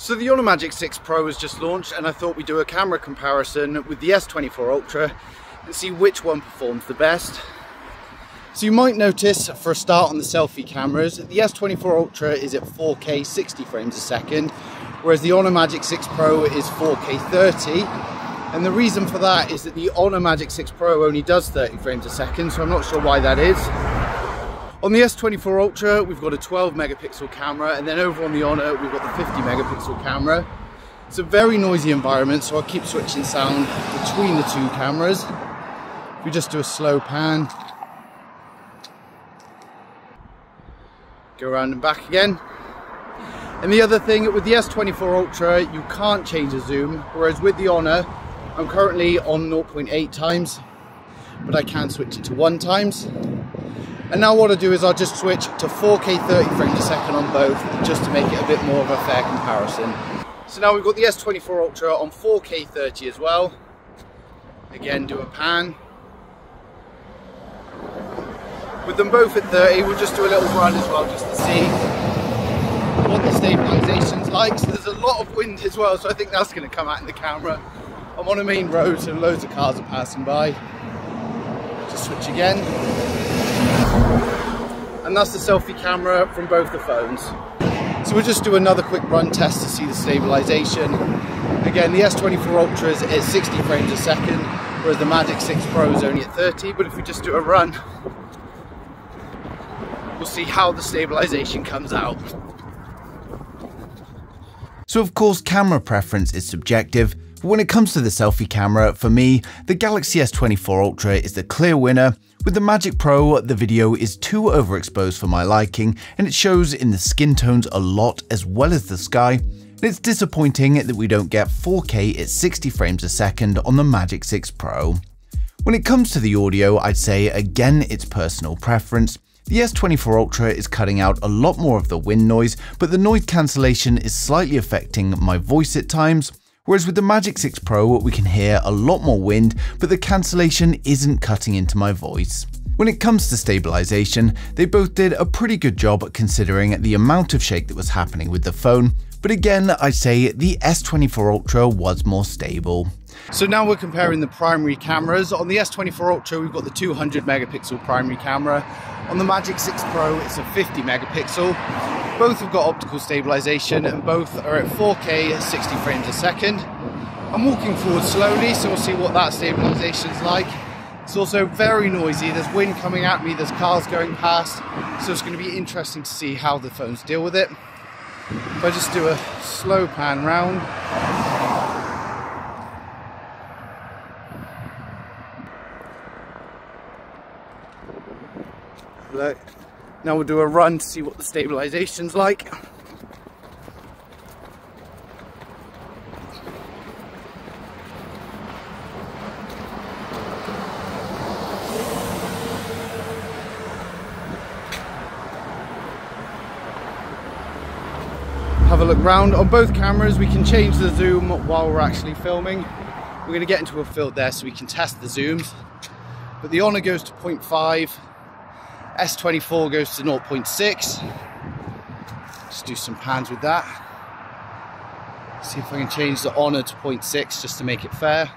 So the Honor Magic 6 Pro has just launched, and I thought we'd do a camera comparison with the S24 Ultra and see which one performs the best. So you might notice, for a start, on the selfie cameras, the S24 Ultra is at 4K 60 frames a second, whereas the Honor Magic 6 Pro is 4K 30. And the reason for that is that the Honor Magic 6 Pro only does 30 frames a second, so I'm not sure why that is. On the S24 Ultra, we've got a 12 megapixel camera, and then over on the Honor, we've got the 50 megapixel camera. It's a very noisy environment, so I'll keep switching sound between the two cameras. If we just do a slow pan, go around and back again. And the other thing, with the S24 Ultra, you can't change the zoom, whereas with the Honor, I'm currently on 0.8 times, but I can switch it to 1 times. And now what I'll do is I'll just switch to 4K 30 frames a second on both, just to make it a bit more of a fair comparison. So now we've got the S24 Ultra on 4K 30 as well. Again, do a pan. With them both at 30, we'll just do a little run as well, just to see what the stabilisation's like. So there's a lot of wind as well, so I think that's going to come out in the camera. I'm on a main road, so loads of cars are passing by. Just switch again. And that's the selfie camera from both the phones. So we'll just do another quick run test to see the stabilisation. Again, the S24 Ultra is at 60 frames a second, whereas the Magic 6 Pro is only at 30. But if we just do a run, we'll see how the stabilisation comes out. So of course, camera preference is subjective. But when it comes to the selfie camera, for me, the Galaxy S24 Ultra is the clear winner. With the Magic Pro, the video is too overexposed for my liking, and it shows in the skin tones a lot as well as the sky. And it's disappointing that we don't get 4K at 60 frames a second on the Magic 6 Pro. When it comes to the audio, I'd say again it's personal preference. The S24 Ultra is cutting out a lot more of the wind noise, but the noise cancellation is slightly affecting my voice at times. Whereas with the Magic 6 Pro, we can hear a lot more wind, but the cancellation isn't cutting into my voice. When it comes to stabilisation, they both did a pretty good job considering the amount of shake that was happening with the phone, but again, I'd say the S24 Ultra was more stable. So now we're comparing the primary cameras. On the S24 Ultra, we've got the 200 megapixel primary camera. On the Magic 6 Pro, it's a 50 megapixel. Both have got optical stabilisation, and both are at 4K 60 frames a second. I'm walking forward slowly, so we'll see what that stabilisation is like. It's also very noisy, there's wind coming at me, there's cars going past, so it's going to be interesting to see how the phones deal with it. If I just do a slow pan round. Look. Now we'll do a run to see what the stabilisation's like. Have a look round. On both cameras we can change the zoom while we're actually filming. We're going to get into a field there so we can test the zooms. But the Honor goes to 0.5. S24 goes to 0.6. Just do some pans with that. See if I can change the Honor to 0.6 just to make it fair.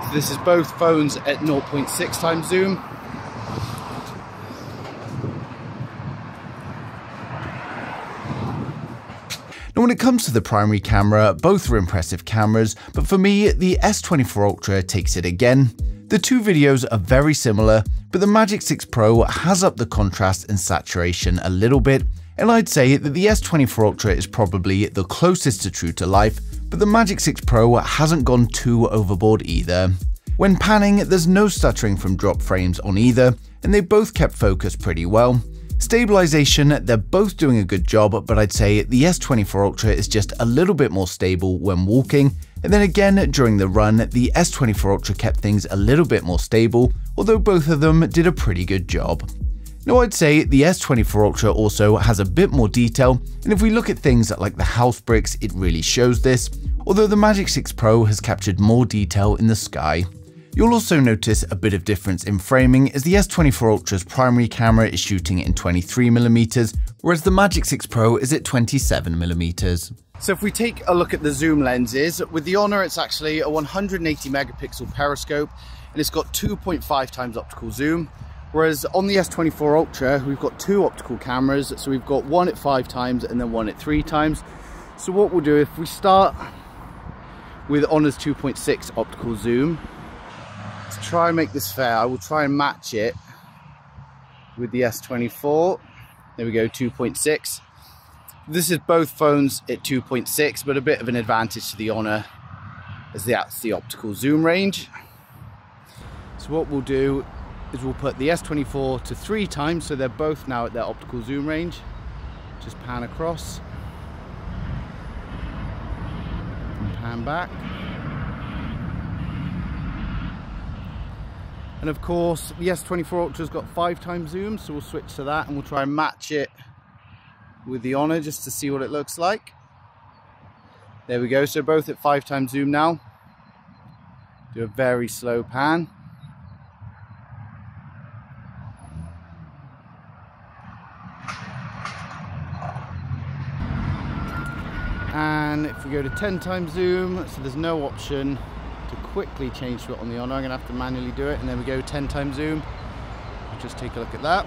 So this is both phones at 0.6 times zoom. Now when it comes to the primary camera, both are impressive cameras, but for me, the S24 Ultra takes it again. The two videos are very similar, but the Magic 6 Pro has upped the contrast and saturation a little bit, and I'd say that the S24 Ultra is probably the closest to true to life, but the Magic 6 Pro hasn't gone too overboard either. When panning, there's no stuttering from drop frames on either, and they both kept focus pretty well. Stabilisation, they're both doing a good job, but I'd say the S24 Ultra is just a little bit more stable when walking, and then again during the run, the S24 Ultra kept things a little bit more stable, although both of them did a pretty good job. Now I'd say the S24 Ultra also has a bit more detail, and if we look at things like the house bricks, it really shows this, although the Magic 6 Pro has captured more detail in the sky. You'll also notice a bit of difference in framing as the S24 Ultra's primary camera is shooting in 23mm, whereas the Magic 6 Pro is at 27mm. So if we take a look at the zoom lenses, with the Honor it's actually a 180 megapixel periscope and it's got 2.5 times optical zoom, whereas on the S24 Ultra we've got two optical cameras, so we've got one at 5 times and then one at 3 times. So what we'll do, if we start with Honor's 2.6 optical zoom, to try and make this fair, I will try and match it with the S24. There we go, 2.6. This is both phones at 2.6, but a bit of an advantage to the Honor as that's the optical zoom range. So what we'll do is we'll put the S24 to 3 times, so they're both now at their optical zoom range. Just pan across and pan back. And of course, the S24 Ultra's got 5 times zoom, so we'll switch to that and we'll try and match it with the Honor just to see what it looks like. There we go, so both at 5 times zoom now. Do a very slow pan. And if we go to 10 times zoom, so there's no option to quickly change to it on the Honor. I'm gonna have to manually do it, and there we go, 10 times zoom. We'll just take a look at that.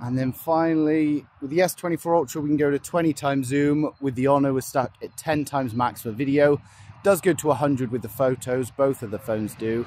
And then finally, with the S24 Ultra, we can go to 20 times zoom. With the Honor, we're stuck at 10 times max for video. It does go to 100 with the photos, both of the phones do.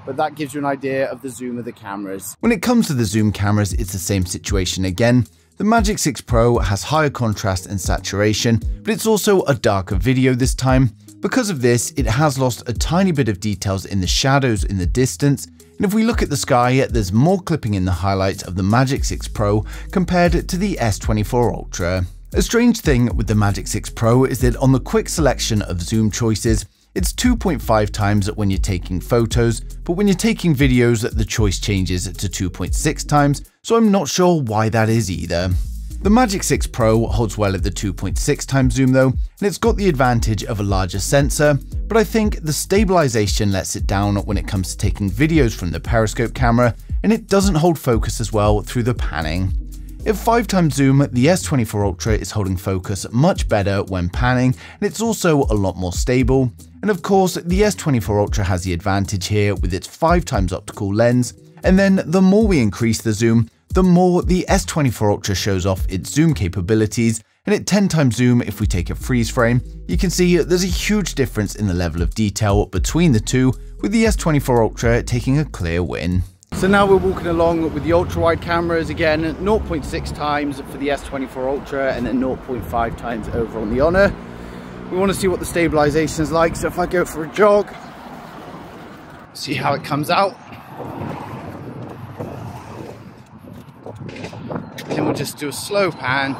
But that gives you an idea of the zoom of the cameras. When it comes to the zoom cameras, it's the same situation again. The Magic 6 Pro has higher contrast and saturation, but it's also a darker video this time. Because of this, it has lost a tiny bit of details in the shadows in the distance, and if we look at the sky, there's more clipping in the highlights of the Magic 6 Pro compared to the S24 Ultra. A strange thing with the Magic 6 Pro is that on the quick selection of zoom choices, it's 2.5 times when you're taking photos, but when you're taking videos, the choice changes to 2.6 times, so I'm not sure why that is either. The Magic 6 Pro holds well at the 2.6 times zoom though, and it's got the advantage of a larger sensor, but I think the stabilization lets it down when it comes to taking videos from the periscope camera, and it doesn't hold focus as well through the panning. At 5 times zoom, the S24 Ultra is holding focus much better when panning, and it's also a lot more stable. And of course, the S24 Ultra has the advantage here with its 5 times optical lens, and then the more we increase the zoom, the more the S24 Ultra shows off its zoom capabilities. And at 10 times zoom, if we take a freeze frame, you can see there's a huge difference in the level of detail between the two, with the S24 Ultra taking a clear win. So now we're walking along with the ultra-wide cameras again, 0.6 times for the S24 Ultra and then 0.5 times over on the Honor. We want to see what the stabilization is like, so if I go for a jog, see how it comes out. Then we'll just do a slow pan.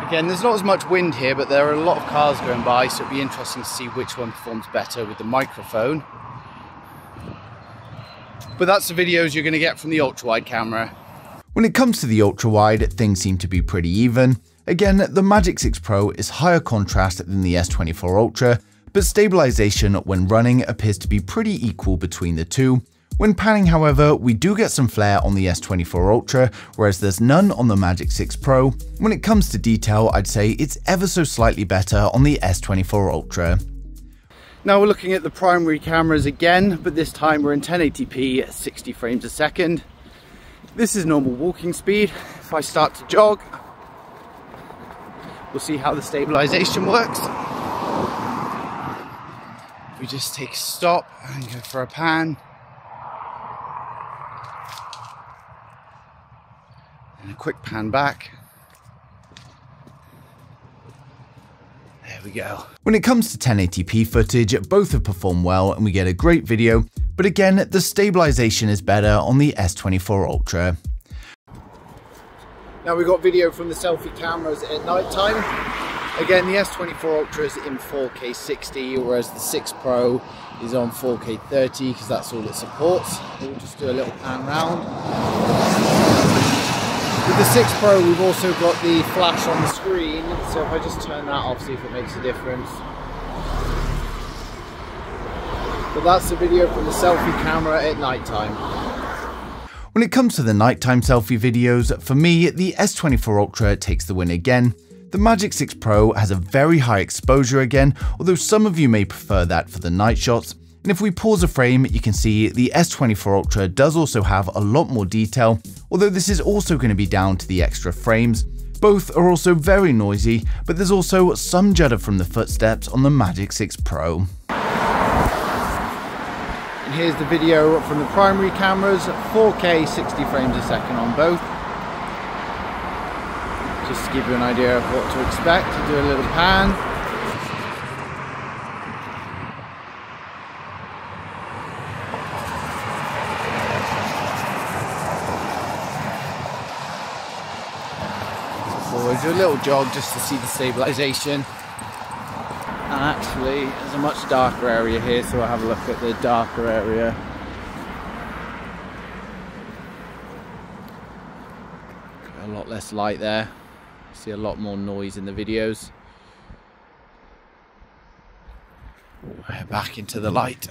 Again, there's not as much wind here, but there are a lot of cars going by, so it'll be interesting to see which one performs better with the microphone. But that's the videos you're going to get from the ultra-wide camera. When it comes to the ultra-wide, things seem to be pretty even. Again, the Magic 6 Pro is higher contrast than the S24 Ultra, but stabilization when running appears to be pretty equal between the two. When panning, however, we do get some flare on the S24 Ultra, whereas there's none on the Magic 6 Pro. When it comes to detail, I'd say it's ever so slightly better on the S24 Ultra. Now we're looking at the primary cameras again, but this time we're in 1080p at 60 frames a second. This is normal walking speed. If I start to jog, we'll see how the stabilization works. We just take a stop and go for a pan. And a quick pan back. There we go. When it comes to 1080p footage, both have performed well and we get a great video, but again, the stabilization is better on the S24 Ultra. Now we've got video from the selfie cameras at night time. Again, the S24 Ultra is in 4K 60, whereas the 6 Pro is on 4K 30 because that's all it supports. We'll just do a little pan round. With the 6 Pro, we've also got the flash on the screen, so if I just turn that off, see if it makes a difference. But that's the video from the selfie camera at night time. When it comes to the nighttime selfie videos, for me, the S24 Ultra takes the win again. The Magic 6 Pro has a very high exposure again, although some of you may prefer that for the night shots. And if we pause a frame, you can see the S24 Ultra does also have a lot more detail, although this is also going to be down to the extra frames. Both are also very noisy, but there's also some judder from the footsteps on the Magic 6 Pro. And here's the video from the primary cameras, 4K 60 frames a second on both. Just to give you an idea of what to expect, to do a little pan. Forward, do a little jog just to see the stabilization. And actually, there's a much darker area here, so I'll have a look at the darker area. A lot less light there. See a lot more noise in the videos. We're back into the light.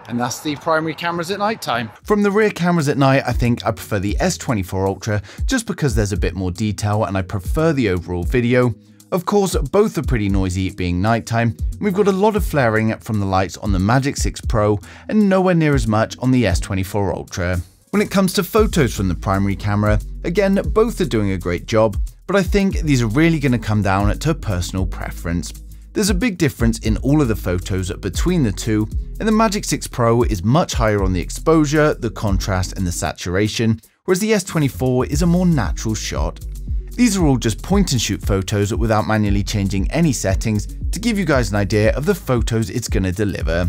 And that's the primary cameras at night time. From the rear cameras at night, I think I prefer the S24 Ultra just because there's a bit more detail and I prefer the overall video. Of course, both are pretty noisy being nighttime. We've got a lot of flaring from the lights on the Magic 6 Pro and nowhere near as much on the S24 Ultra. When it comes to photos from the primary camera, again, both are doing a great job, but I think these are really going to come down to personal preference. There's a big difference in all of the photos between the two, and the Magic 6 Pro is much higher on the exposure, the contrast and the saturation, whereas the S24 is a more natural shot. These are all just point and shoot photos without manually changing any settings to give you guys an idea of the photos it's going to deliver.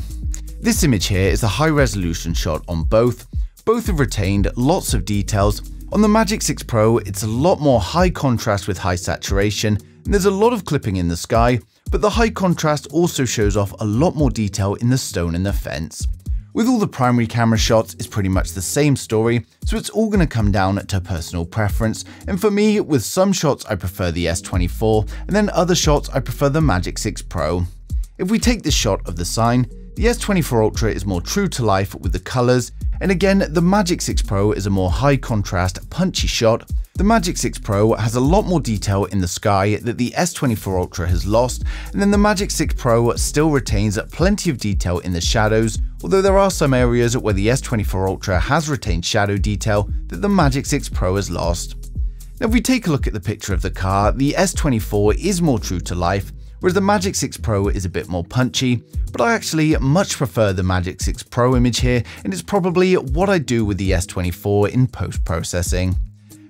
This image here is a high resolution shot on both. Both have retained lots of details. On the Magic 6 Pro, it's a lot more high contrast with high saturation, and there's a lot of clipping in the sky, but the high contrast also shows off a lot more detail in the stone and the fence. With all the primary camera shots, it's pretty much the same story, so it's all going to come down to personal preference, and for me, with some shots I prefer the S24, and then other shots I prefer the Magic 6 Pro. If we take this shot of the sign, the S24 Ultra is more true to life with the colours, and again, the Magic 6 Pro is a more high contrast, punchy shot. The Magic 6 Pro has a lot more detail in the sky that the S24 Ultra has lost, and then the Magic 6 Pro still retains plenty of detail in the shadows, although there are some areas where the S24 Ultra has retained shadow detail that the Magic 6 Pro has lost. Now if we take a look at the picture of the car, the S24 is more true to life, whereas the Magic 6 Pro is a bit more punchy, but I actually much prefer the Magic 6 Pro image here, and it's probably what I do with the S24 in post-processing.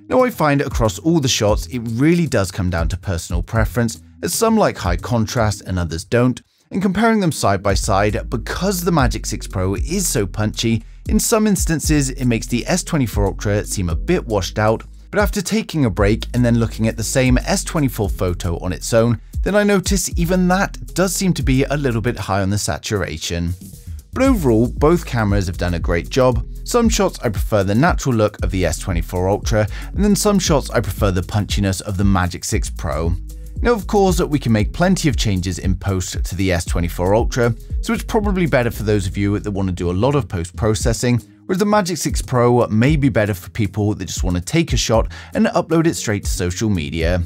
Now I find across all the shots it really does come down to personal preference, as some like high contrast and others don't, and comparing them side by side, because the Magic 6 Pro is so punchy, in some instances it makes the S24 Ultra seem a bit washed out, but after taking a break and then looking at the same S24 photo on its own, then I notice even that does seem to be a little bit high on the saturation. But overall, both cameras have done a great job. Some shots I prefer the natural look of the S24 Ultra, and then some shots I prefer the punchiness of the Magic 6 Pro. Now of course, we can make plenty of changes in post to the S24 Ultra, so it's probably better for those of you that want to do a lot of post-processing, whereas the Magic 6 Pro may be better for people that just want to take a shot and upload it straight to social media.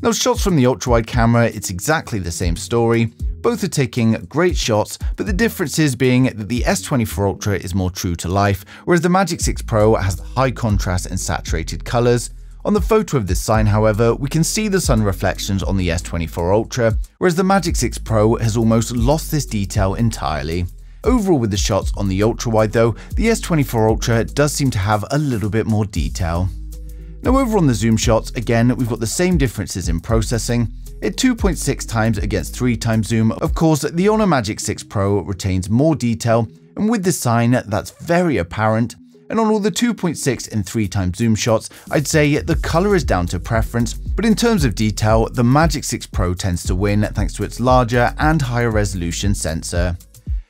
Now shots from the ultra-wide camera, it's exactly the same story. Both are taking great shots, but the differences being that the S24 Ultra is more true to life, whereas the Magic 6 Pro has the high contrast and saturated colours. On the photo of this sign, however, we can see the sun reflections on the S24 Ultra, whereas the Magic 6 Pro has almost lost this detail entirely. Overall with the shots on the ultra-wide though, the S24 Ultra does seem to have a little bit more detail. Now over on the zoom shots, again, we've got the same differences in processing. At 2.6 times against 3 times zoom, of course, the Honor Magic 6 Pro retains more detail, and with this sign, that's very apparent. And on all the 2.6 and 3 times zoom shots, I'd say the color is down to preference, but in terms of detail, the Magic 6 Pro tends to win thanks to its larger and higher resolution sensor.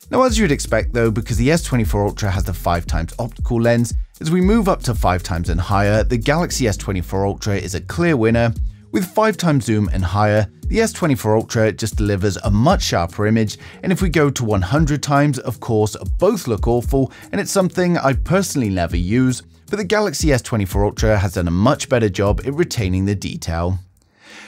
Now, as you'd expect though, because the S24 Ultra has the 5 times optical lens, as we move up to 5 times and higher, the Galaxy S24 Ultra is a clear winner. With 5 times zoom and higher, the S24 Ultra just delivers a much sharper image, and if we go to 100 times, of course, both look awful, and it's something I personally never use, but the Galaxy S24 Ultra has done a much better job at retaining the detail.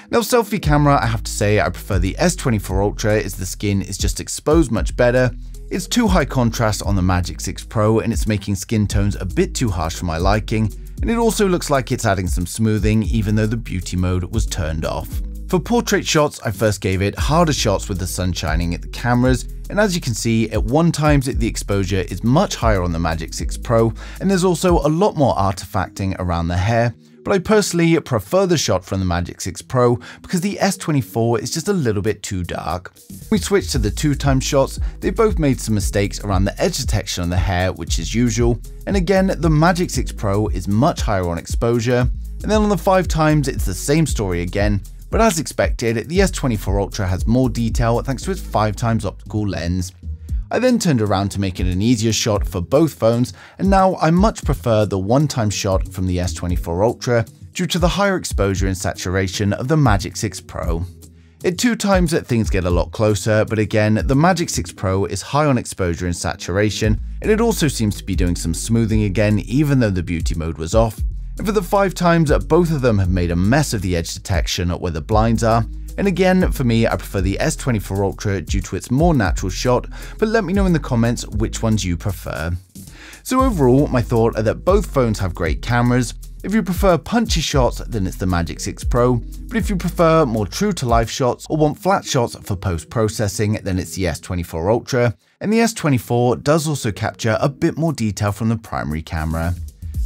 Now, selfie camera, I have to say I prefer the S24 Ultra as the skin is just exposed much better. It's too high contrast on the Magic 6 Pro, and it's making skin tones a bit too harsh for my liking. And it also looks like it's adding some smoothing even though the beauty mode was turned off. For portrait shots, I first gave it harder shots with the sun shining at the cameras, and as you can see, at 1 times the exposure is much higher on the Magic 6 Pro, and there's also a lot more artifacting around the hair, but I personally prefer the shot from the Magic 6 Pro because the S24 is just a little bit too dark. We switched to the 2 times shots, they both made some mistakes around the edge detection on the hair, which is usual, and again, the Magic 6 Pro is much higher on exposure, and then on the 5 times it's the same story again, but as expected, the S24 Ultra has more detail thanks to its 5 times optical lens. I then turned around to make it an easier shot for both phones, and now I much prefer the 1 time shot from the S24 Ultra due to the higher exposure and saturation of the Magic 6 Pro. At 2 times things get a lot closer, but again, the Magic 6 Pro is high on exposure and saturation, and it also seems to be doing some smoothing again even though the beauty mode was off. And for the 5 times, both of them have made a mess of the edge detection where the blinds are. And again, for me, I prefer the S24 Ultra due to its more natural shot, but let me know in the comments which ones you prefer. So overall, my thought are that both phones have great cameras. If you prefer punchy shots, then it's the Magic 6 Pro, but if you prefer more true to life shots or want flat shots for post-processing, then it's the S24 Ultra, and the S24 does also capture a bit more detail from the primary camera.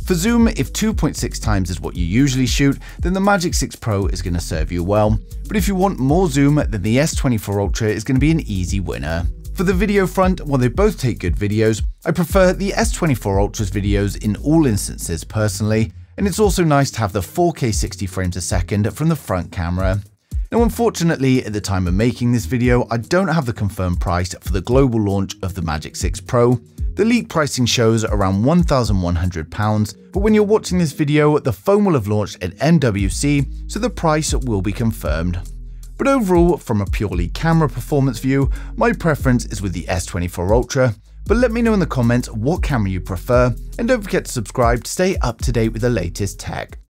For zoom, if 2.6 times is what you usually shoot, then the Magic 6 Pro is going to serve you well, but if you want more zoom, then the S24 Ultra is going to be an easy winner. For the video front, while they both take good videos, I prefer the S24 Ultra's videos in all instances personally, and it's also nice to have the 4K 60 frames a second from the front camera. Now, unfortunately, at the time of making this video, I don't have the confirmed price for the global launch of the Magic 6 Pro. The leaked pricing shows around £1,100, but when you're watching this video, the phone will have launched at MWC, so the price will be confirmed. But overall, from a purely camera performance view, my preference is with the S24 Ultra, but let me know in the comments what camera you prefer, and don't forget to subscribe to stay up to date with the latest tech.